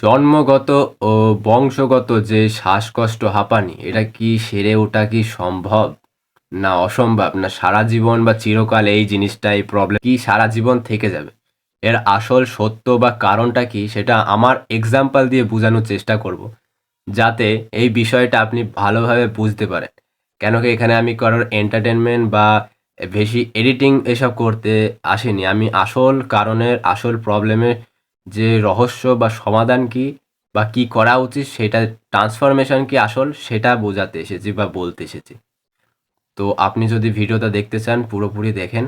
জন্মগত ও বংশগত যে শ্বাসকষ্ট হাঁপানি এটা কি সেরে ওঠা কি সম্ভব না অসম্ভব না সারা জীবন বা চিরকাল এই জিনিসটা এই প্রবলেম কি সারা জীবন থেকে যাবে? এর আসল সত্য বা কারণটা কি সেটা আমার এক্সাম্পল দিয়ে বোঝানোর চেষ্টা করব, যাতে এই বিষয়টা আপনি ভালোভাবে বুঝতে পারেন। কেন কি এখানে আমি কারোর এন্টারটেনমেন্ট বা বেশি এডিটিং এসব করতে আসিনি। আমি আসল কারণের আসল প্রবলেমের যে রহস্য বা সমাধান কি বা কি করা উচিত সেটা ট্রান্সফরমেশন কি আসল সেটা বোঝাতে এসেছি বা বলতে এসেছি। তো আপনি যদি ভিডিওটা দেখতে চান পুরোপুরি দেখেন।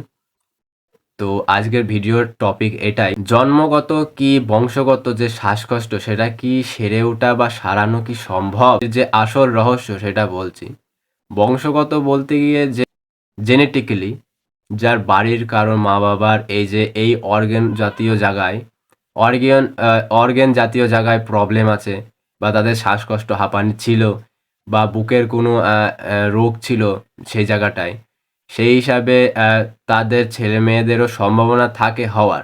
তো আজকের ভিডিওর টপিক এটাই, জন্মগত কি বংশগত যে শ্বাসকষ্ট সেটা কি সেরে ওঠা বা সারানো কি সম্ভব, যে আসল রহস্য সেটা বলছি। বংশগত বলতে গিয়ে যে জেনেটিক্যালি যার বাড়ির কারো মা বাবার এই যে এই অর্গ্যান জাতীয় জায়গায় প্রবলেম আছে, বা তাদের শ্বাসকষ্ট হাঁপানি ছিল, বা বুকের কোনো রোগ ছিল সেই জায়গাটায়, সেই হিসাবে তাদের ছেলে মেয়েদেরও সম্ভাবনা থাকে হওয়ার,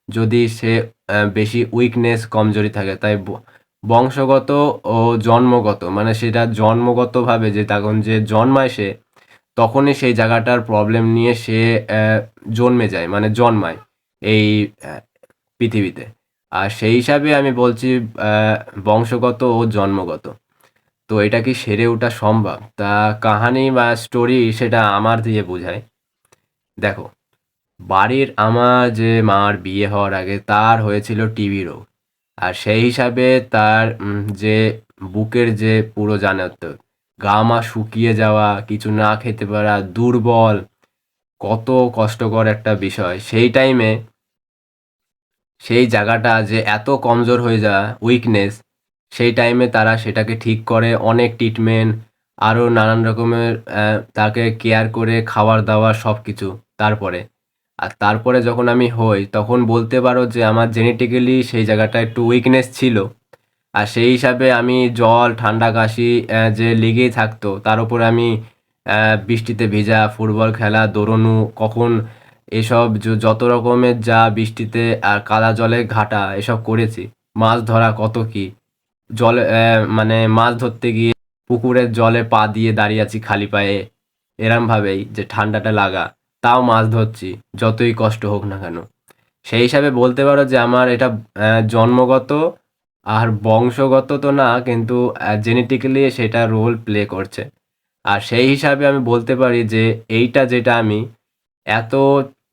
যদি সে বেশি উইকনেস কমজোরি থাকে। তাই বংশগত ও জন্মগত, মানে সেটা জন্মগতভাবে যে তখন যে জন্মায় সে, তখনই সেই জায়গাটার প্রবলেম নিয়ে সে জন্মে যায়, মানে জন্মায় এই পৃথিবীতে। আর সেই হিসাবে আমি বলছি বংশগত ও জন্মগত। তো এটা কি সেরে ওঠা সম্ভব? তা কাহানি বা স্টোরি সেটা আমার দিয়ে বোঝায়। দেখো, বাড়ির আমার যে মার বিয়ে হওয়ার আগে তার হয়েছিল টিবি রোগ। আর সেই হিসাবে তার যে বুকের যে পুরো জানো তো, গা মা শুকিয়ে যাওয়া, কিছু না খেতে পারা, দুর্বল, কত কষ্টকর একটা বিষয়। সেই টাইমে সেই জায়গাটা যে এত কমজোর হয়ে যাওয়া, উইকনেস, সেই টাইমে তারা সেটাকে ঠিক করে অনেক ট্রিটমেন্ট, আরও নানান রকমের তাকে কেয়ার করে খাবার দাবার সব কিছু। তারপরে আর তারপরে যখন আমি হই তখন বলতে পারো যে আমার জেনেটিক্যালি সেই জায়গাটা একটু উইকনেস ছিল। আর সেই হিসাবে আমি জল, ঠান্ডা, কাশি যে লেগেই থাকতো, তার উপরে আমি বৃষ্টিতে ভেজা, ফুটবল খেলা, দৌড়ানো, কখন এসব যত রকমের যা বৃষ্টিতে আর কাদা জলে ঘাটা এসব করেছি। মাছ ধরা কত কি, জলে মানে মাছ ধরতে গিয়ে পুকুরের জলে পা দিয়ে দাঁড়িয়ে আছি খালি পায়ে, এরমভাবেই যে ঠান্ডাটা লাগা, তাও মাছ ধরছি যতই কষ্ট হোক না কেন। সেই হিসাবে বলতে পারো যে আমার এটা জন্মগত আর বংশগত তো না, কিন্তু জেনেটিক্যালি সেটা রোল প্লে করছে। আর সেই হিসাবে আমি বলতে পারি যে এইটা যেটা আমি এত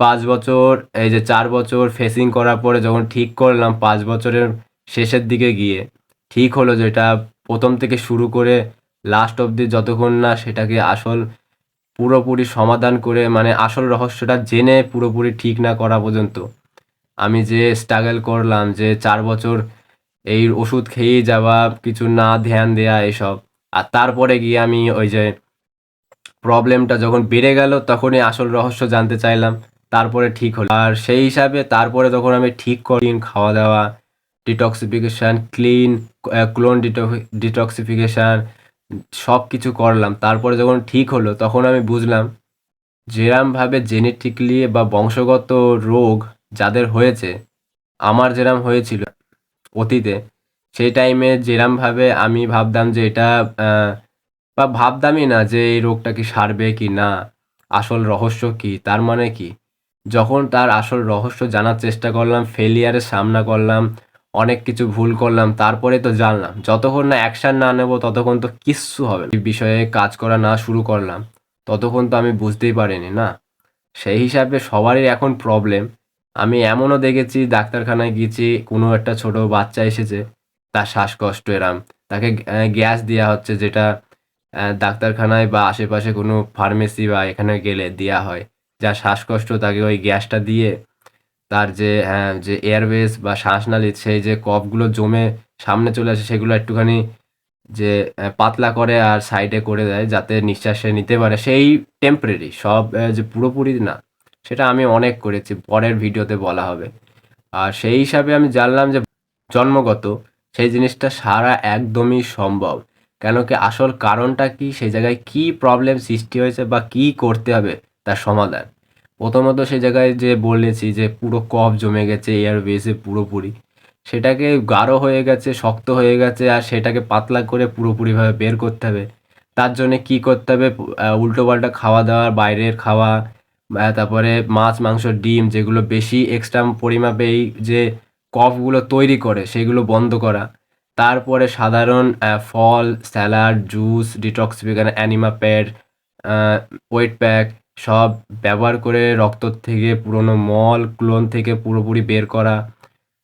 5 বছর, এই যে 4 বছর ফেসিং করার পরে যখন ঠিক করলাম, 5 বছরের শেষের দিকে গিয়ে ঠিক হলো, যেটা প্রথম থেকে শুরু করে লাস্ট অবধি যতক্ষণ না সেটাকে আসল পুরোপুরি সমাধান করে, মানে আসল রহস্যটা জেনে পুরোপুরি ঠিক না করা পর্যন্ত আমি যে স্ট্রাগল করলাম, যে 4 বছর এই ওষুধ খেয়েই যাওয়া, কিছু না ধ্যান দেয়া এসব। আর তারপরে গিয়ে আমি ওই যে প্রবলেমটা যখন বেড়ে গেল তখনই আসল রহস্য জানতে চাইলাম, তারপরে ঠিক হলো। আর সেই হিসাবে তারপরে তখন আমি ঠিক করি খাওয়া দাওয়া, ডিটক্সিফিকেশান, ক্লোন ডিটক্সিফিকেশান সব কিছু করলাম। তারপরে যখন ঠিক হলো তখন আমি বুঝলাম যেরমভাবে জেনেটিক্যালি বা বংশগত রোগ যাদের হয়েছে, আমার যেরম হয়েছিল অতীতে, সেই টাইমে যেরমভাবে আমি ভাবতাম যে এটা বা ভাবতামই না যে এই রোগটা কি সারবে কি না, আসল রহস্য কি, তার মানে কি। যখন তার আসল রহস্য জানার চেষ্টা করলাম, ফেলিয়ারের সামনা করলাম, অনেক কিছু ভুল করলাম, তারপরে তো জানলাম যতক্ষণ না অ্যাকশন না নেব ততক্ষণ তো কিচ্ছু হবে না। এই বিষয়ে কাজ করা না শুরু করলাম ততক্ষণ তো আমি বুঝতেই পারিনি না। সেই হিসাবে সবারই এখন প্রবলেম। আমি এমনও দেখেছি, ডাক্তারখানায় গিয়েছি, কোনো একটা ছোট বাচ্চা এসেছে, তার শ্বাসকষ্ট এরম, তাকে গ্যাস দেওয়া হচ্ছে, যেটা ডাক্তারখানায় বা আশেপাশে কোনো ফার্মেসি বা এখানে গেলে দেওয়া হয়। যার শ্বাসকষ্ট তাকে ওই গ্যাসটা দিয়ে তার যে যে এয়ারওয়েজ বা শ্বাসনালীর সেই যে কফগুলো জমে সামনে চলে আসে সেগুলো একটুখানি যে পাতলা করে আর সাইডে করে দেয় যাতে নিঃশ্বাস সে নিতে পারে। সেই টেম্পরেরি, সব যে পুরোপুরি না, সেটা আমি অনেক করেছি, পরের ভিডিওতে বলা হবে। আর সেই হিসাবে আমি জানলাম যে জন্মগত সেই জিনিসটা সারা একদমই সম্ভব। কেন কি আসল কারণটা কি, সেই জায়গায় কি প্রবলেম সৃষ্টি হয়েছে বা কি করতে হবে তার সমাধান। প্রথমত সেই জায়গায় যে বলেছি যে পুরো কফ জমে গেছে এয়ারওয়েজে পুরোপুরি, সেটাকে গাঢ় হয়ে গেছে, শক্ত হয়ে গেছে, আর সেটাকে পাতলা করে পুরোপুরিভাবে বের করতে হবে। তার জন্যে কি করতে হবে? উল্টোপাল্টা খাওয়া-দাওয়া, বাইরের খাওয়া, তারপরে মাছ, মাংস, ডিম যেগুলো বেশি এক্সট্রা পরিমাপে এই যে কফগুলো তৈরি করে সেগুলো বন্ধ করা। তারপরে সাধারণ ফল, salad, juice, detoxification, enema pad, a wet pack সব ব্যবহার করে রক্ত থেকে পুরনো মল, ক্লোন থেকে পুরোপুরি বের করা।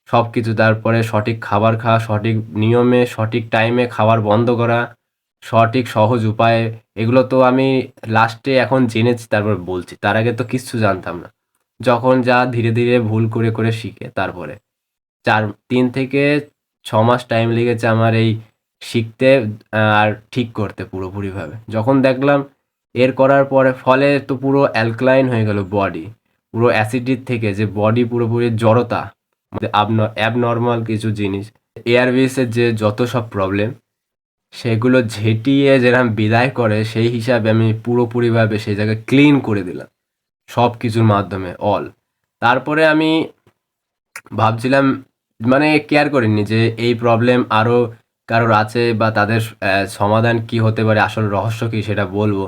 সবকিছু, তারপরে সঠিক খাবার খাওয়া, সঠিক নিয়মে, সঠিক টাইমে খাবার বন্ধ করা, সঠিক সহজ উপায়ে। এগুলো তো আমি লাস্টে এখন জেনেছি তারপর বলছি। তার আগে তো কিচ্ছু জানতাম না। যখন যা ধীরে, ধীরে ভুল করে, করে শিখে তারপরে। ৩ থেকে ৬ মাস টাইম লেগেছে আমার এই শিখতে আর ঠিক করতে পুরোপুরিভাবে। যখন দেখলাম এর করার পরে ফলে তো পুরো অ্যালকালাইন হয়ে গেল বডি। পুরো অ্যাসিডির থেকে যে বডি পুরোপুরি জড়তা, অ্যাবনরমাল কিছু জিনিস, এয়ারওয়েজের যে যত সব প্রবলেম সেগুলো ঝেঁটিয়ে যেরকম বিদায় করে সেই হিসাবে আমি পুরোপুরিভাবে সেই জায়গায় ক্লিন করে দিলাম সব কিছুর মাধ্যমে অল। তারপরে আমি ভাবছিলাম, মানে কেয়ার করিনি যে এই প্রবলেম আরও কারোর আছে বা তাদের সমাধান কি হতে পারে, আসল রহস্য কি সেটা বলবো।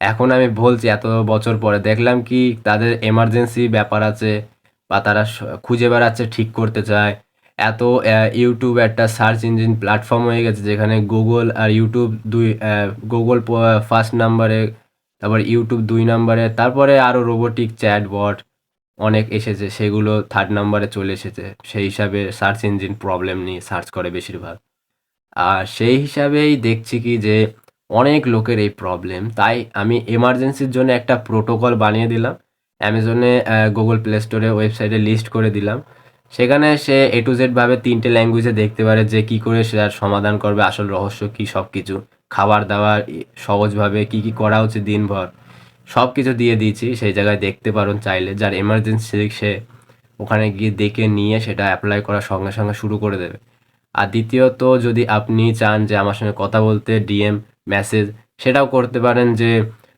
এখন আমি বলছি এত বছর পরে দেখলাম কি তাদের এমার্জেন্সি ব্যাপার আছে বা তারা খুঁজে বেড়াচ্ছে, ঠিক করতে চায়। এত ইউটিউব একটা সার্চ ইঞ্জিন প্ল্যাটফর্ম হয়ে গেছে যেখানে গুগল আর ইউটিউব গুগল ফার্স্ট নাম্বারে, তারপর ইউটিউব ২ নাম্বারে, তারপরে আরও রোবোটিক চ্যাটবট অনেক এসেছে, সেগুলো থার্ড নাম্বারে চলে এসেছে। সেই হিসাবে সার্চ ইঞ্জিন প্রবলেম নিয়ে সার্চ করে বেশিরভাগ। আর সেই হিসাবেই দেখছি কি যে অনেক লোকের এই প্রবলেম, তাই আমি এমার্জেন্সির জন্য একটা প্রোটোকল বানিয়ে দিলাম। অ্যামাজনে, গুগল প্লে স্টোরে, ওয়েবসাইটে লিস্ট করে দিলাম। সেখানে সে এ টু জেড ভাবে ৩টে ল্যাঙ্গুয়েজে দেখতে পারে যে কি করে সে আর সমাধান করবে, আসল রহস্য কি, সব কিছু খাবার দাবার সহজভাবে কি কি করা উচিত দিনভর সব কিছু দিয়ে দিয়েছি। সেই জায়গায় দেখতে পারেন চাইলে, যার এমার্জেন্সি সে ওখানে গিয়ে দেখে নিয়ে সেটা অ্যাপ্লাই করার সঙ্গে সঙ্গে শুরু করে দেবে। আর দ্বিতীয়ত, যদি আপনি চান যে আমার সঙ্গে কথা বলতে, ডিএম, মেসেজ সেটাও করতে পারেন, যে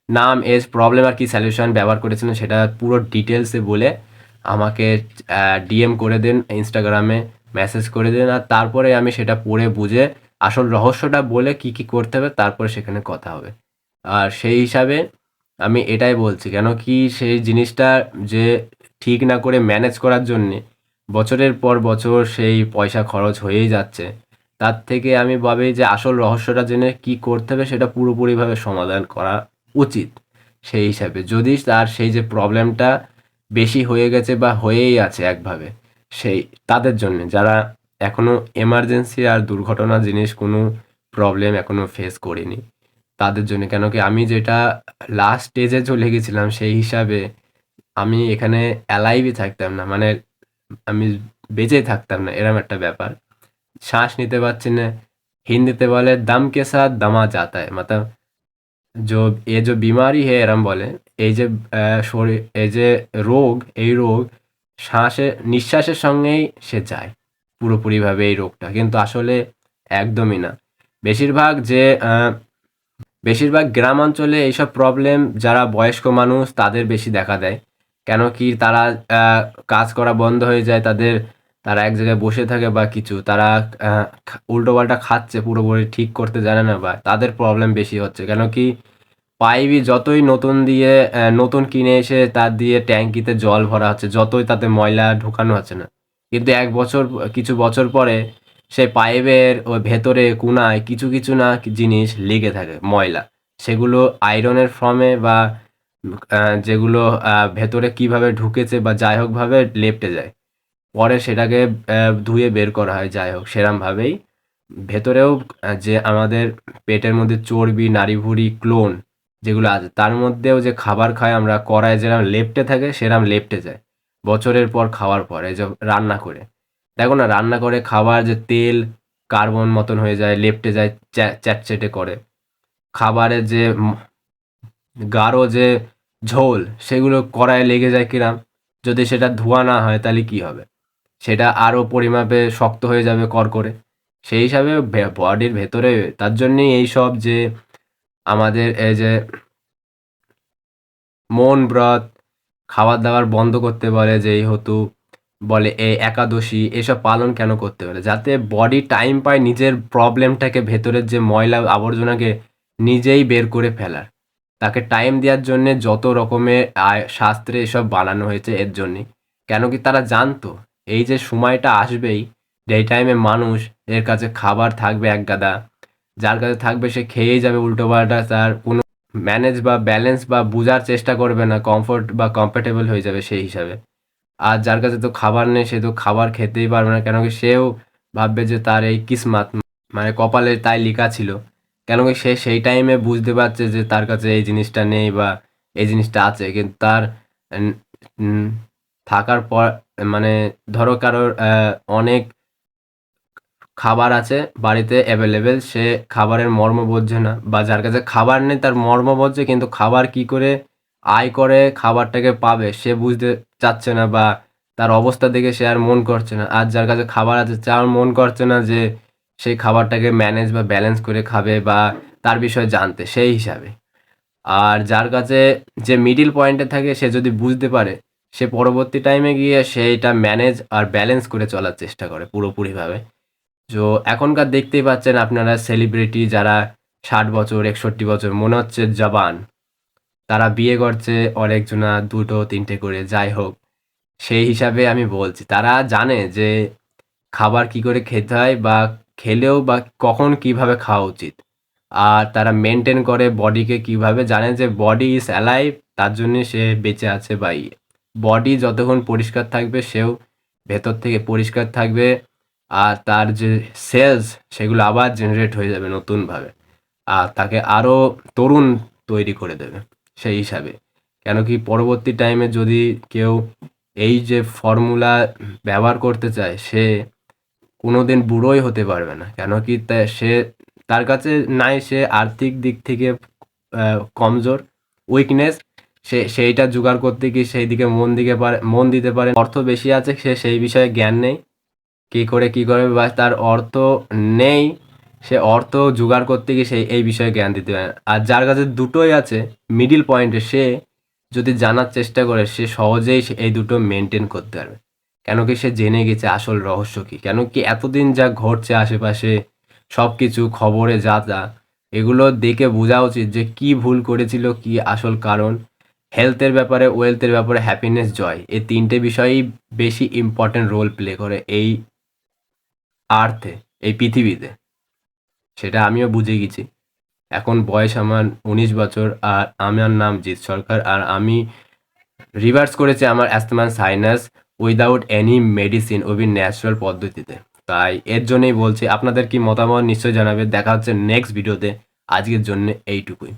নাম, এজ, প্রবলেম আর কি সলিউশন ব্যবহার করেছিলেন সেটা পুরো ডিটেলসে বলে আমাকে ডিএম করে দিন, ইনস্টাগ্রামে মেসেজ করে দিন, আর তারপরে আমি সেটা পড়ে বুঝে আসল রহস্যটা বলে কি কি করতে হবে তারপরে সেখানে কথা হবে। আর সেই হিসাবে আমি এটাই বলছি, কেন কি সেই জিনিসটা যে ঠিক না করে ম্যানেজ করার জন্যে বছরের পর বছর সেই পয়সা খরচ হয়েই যাচ্ছে। তার থেকে আমি ভাবি যে আসল রহস্যটা জেনে কি করতে হবে সেটা পুরোপুরিভাবে সমাধান করা উচিত। সেই হিসাবে যদি তার সেই যে প্রবলেমটা বেশি হয়ে গেছে বা হয়েই আছে একভাবে, সেই তাদের জন্যে যারা এখনো এমার্জেন্সি আর দুর্ঘটনা জিনিস কোনো প্রবলেম এখনো ফেস করিনি, তাদের জন্য। কেন কি আমি যেটা লাস্ট স্টেজে চলে গেছিলাম সেই হিসাবে আমি এখানে অ্যালাইভই থাকতাম না, মানে আমি বেঁচে থাকতাম না, এরম একটা ব্যাপার। শ্বাস নিতে পারছি না। হিন্দিতে বলে দম কে সাথ দমা জাতা হ্যায়, মাতলব जो ये जो बीमारी है এরম বলে, এই যে শরীর, এই যে রোগ, এই রোগ নিঃশ্বাসের সঙ্গেই সে যায় পুরোপুরিভাবে এই রোগটা, কিন্তু আসলে একদমই না। বেশিরভাগ যে বেশিরভাগ গ্রাম অঞ্চলে এইসব প্রবলেম যারা বয়স্ক মানুষ তাদের বেশি দেখা দেয়। কেন কি তারা কাজ করা বন্ধ হয়ে যায় তাদের, তারা এক জায়গায় বসে থাকে বা কিছু, তারা উল্টোপাল্টা খাচ্ছে, পুরোপুরি ঠিক করতে জানে না, বা তাদের প্রবলেম বেশি হচ্ছে। কেন কি পাইপই যতই নতুন দিয়ে নতুন কিনে এসে তার দিয়ে ট্যাঙ্কিতে জল ভরা হচ্ছে, যতই তাতে ময়লা ঢোকানো হচ্ছে না, কিন্তু কিছু বছর পরে সেই পাইপের ওই ভেতরে কোণায় কিছু কিছু না জিনিস লেগে থাকে ময়লা, সেগুলো আয়রনের ফর্মে বা যেগুলো ভেতরে কিভাবে ঢুকেছে বা যাই হোক ভাবে লেপ্টে যায়, পরে সেটাকে ধুয়ে বের করা হয়। যাই হোক সেরমভাবেই ভেতরেও যে আমাদের পেটের মধ্যে চর্বি, নাড়িভুঁড়ি, ক্লোন যেগুলো আছে তার মধ্যেও যে খাবার খাই আমরা, কড়ায় যেরকম লেপ্টে থাকে সেরকম লেপ্টে যায় বছরের পর খাওয়ার পর। এই যে রান্না করে দেখো না, রান্না করে খাবার যে তেল কার্বন মতন হয়ে যায়, লেপ্টে যায়, চ্যাটচেটে করে। খাবারের যে গাঢ় যে ঝোল সেগুলো কড়াইয়ে লেগে যায় কিরাম, যদি সেটা ধোয়া না হয় তাহলে কি হবে, সেটা আরও পরিমাপে শক্ত হয়ে যাবে করকরে। সেই হিসাবে বডির ভেতরে, তার জন্যেই এইসব যে আমাদের এই যে মন ব্রত খাবার দাবার বন্ধ করতে বলে যেহেতু, বলে এই একাদশী এসব পালন কেন করতে পারে? যাতে বডি টাইম পায় নিজের প্রবলেমটাকে, ভেতরের যে ময়লা আবর্জনাকে নিজেই বের করে ফেলার। তাকে টাইম দেওয়ার জন্যে যত রকমের শাস্ত্রে এসব বানানো হয়েছে এর জন্যই। কেন কি তারা জানতো এই যে সময়টা আসবেই, যেই টাইমে মানুষ এর কাছে খাবার থাকবে একগাদা, যার কাছে থাকবে সে খেয়েই যাবে উল্টোপাল্টা, তার কোনো ম্যানেজ বা ব্যালেন্স বা বুঝার চেষ্টা করবে না, কমফোর্ট বা কমফোর্টেবল হয়ে যাবে সেই হিসাবে। আর যার কাছে তো খাবার নেই সে তো খাবার খেতেই পারবে না, কেন কি সেও ভাববে যে তার এই কিসমাত, মানে কপালে তাই লিখা ছিল। কেন কি সে সেই টাইমে বুঝতে পারছে যে তার কাছে এই জিনিসটা নেই বা এই জিনিসটা আছে, কিন্তু তার উম, উম, থাকার পর, মানে ধরো কারোর অনেক খাবার আছে বাড়িতে অ্যাভেলেবেল, সে খাবারের মর্ম বোঝে না, বা যার কাছে খাবার নেই তার মর্ম বোঝে কিন্তু খাবার কি করে আয় করে খাবারটাকে পাবে সে বুঝতে চাচ্ছে না, বা তার অবস্থা দেখে সে আর মন করছে না। আর যার কাছে খাবার আছে তার মন করছে না যে সেই খাবারটাকে ম্যানেজ বা ব্যালেন্স করে খাবে বা তার বিষয়ে জানতে সেই হিসাবে। আর যার কাছে যে মিডিল পয়েন্টে থাকে সে যদি বুঝতে পারে, সে পরবর্তী টাইমে গিয়ে সেইটা ম্যানেজ আর ব্যালেন্স করে চলার চেষ্টা করে পুরোপুরিভাবে। তো এখনকার দেখতেই পাচ্ছেন আপনারা সেলিব্রিটি যারা 60 বছর 61 বছর মনে হচ্ছে জবান, তারা বিয়ে করছে অনেকজনা 2টো 3টে করে, যাই হোক সেই হিসাবে আমি বলছি তারা জানে যে খাবার কি করে খেতে হয় বা খেলেও বা কখন কিভাবে খাওয়া উচিত, আর তারা মেনটেন করে বডিকে কিভাবে, জানে যে বডি ইজ অ্যালাইভ, তার জন্য সে বেঁচে আছে বা বডি যতক্ষণ পরিষ্কার থাকবে সেও ভেতর থেকে পরিষ্কার থাকবে, আর তার যে সেলস সেগুলো আবার জেনারেট হয়ে যাবে নতুনভাবে, আর তাকে আরও তরুণ তৈরি করে দেবে সেই হিসাবে। কেন কি পরবর্তী টাইমে যদি কেউ এই যে ফর্মুলা ব্যবহার করতে চায় সে কোনোদিন বুড়োই হতে পারবে না, কেন কি সে তার কাছে নাই, সে আর্থিক দিক থেকে কমজোর, উইকনেস, সে সেইটা জোগাড় করতে গিয়ে সেই দিকে মন দিতে পারে, অর্থ বেশি আছে সে সেই বিষয়ে জ্ঞান নেই কী করে কী করবে, বা তার অর্থ নেই, সে অর্থ জোগাড় করতে গিয়ে সেই এই বিষয়ে জ্ঞান দিতে পারে না। আর যার কাছে দুটোই আছে মিডিল পয়েন্টে, সে যদি জানার চেষ্টা করে সে সহজেই এই দুটো মেনটেন করতে পারবে। কেন কি সে জেনে গেছে আসল রহস্য কী, কেন কি এতদিন যা ঘটছে আশেপাশে সব কিছু খবরে যা যা, এগুলো দেখে বোঝা উচিত যে কি ভুল করেছিল, কি আসল কারণ। হেলথের ব্যাপারে, ওয়েলথের ব্যাপারে, হ্যাপিনেস, জয়, এই 3টে বিষয়ই বেশি ইম্পর্টেন্ট রোল প্লে করে এই আর্থে, এই পৃথিবীতে। সেটা আমিও বুঝে গেছি। এখন বয়স আমার 19 বছর, আর আমার নাম জিৎ সরকার, আর আমি রিভার্স করেছি আমার asthma sinus without any medicine, ওই ন্যাচারাল পদ্ধতিতে। তাই এর জন্যই বলছি, আপনাদের কি মতামত নিশ্চয়ই জানাবে। দেখা হচ্ছে নেক্সট ভিডিওতে, আজকের জন্য এইটুকুই।